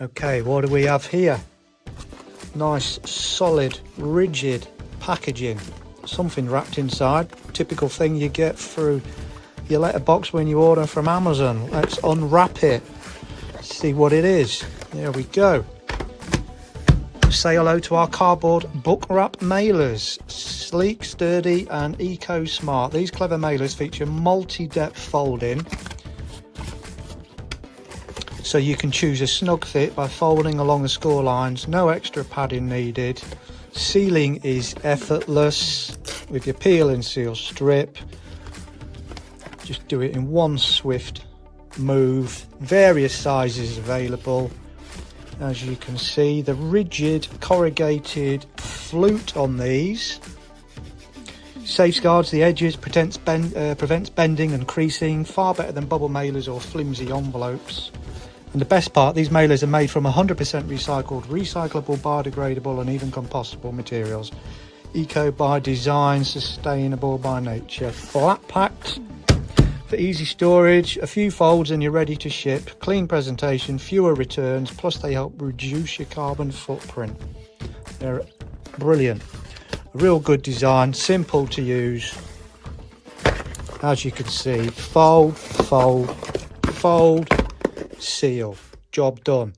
Okay, what do we have here? Nice, solid, rigid packaging. Something wrapped inside. Typical thing you get through your letterbox when you order from Amazon. Let's unwrap it. See what it is. There we go. Say hello to our cardboard book wrap mailers. Sleek, sturdy and eco-smart. These clever mailers feature multi-depth folding, so you can choose a snug fit by folding along the score lines. No extra padding needed. Sealing is effortless with your peel and seal strip. Just do it in one swift move. Various sizes available. As you can see, the rigid corrugated flute on these safeguards the edges, prevents bending and creasing, far better than bubble mailers or flimsy envelopes. And the best part, these mailers are made from 100% recycled, recyclable, biodegradable and even compostable materials. Eco by design, sustainable by nature. Flat packed for easy storage, a few folds and you're ready to ship. Clean presentation, fewer returns, plus they help reduce your carbon footprint. They're brilliant. A real good design, simple to use. As you can see, fold, fold, fold, seal. Job done.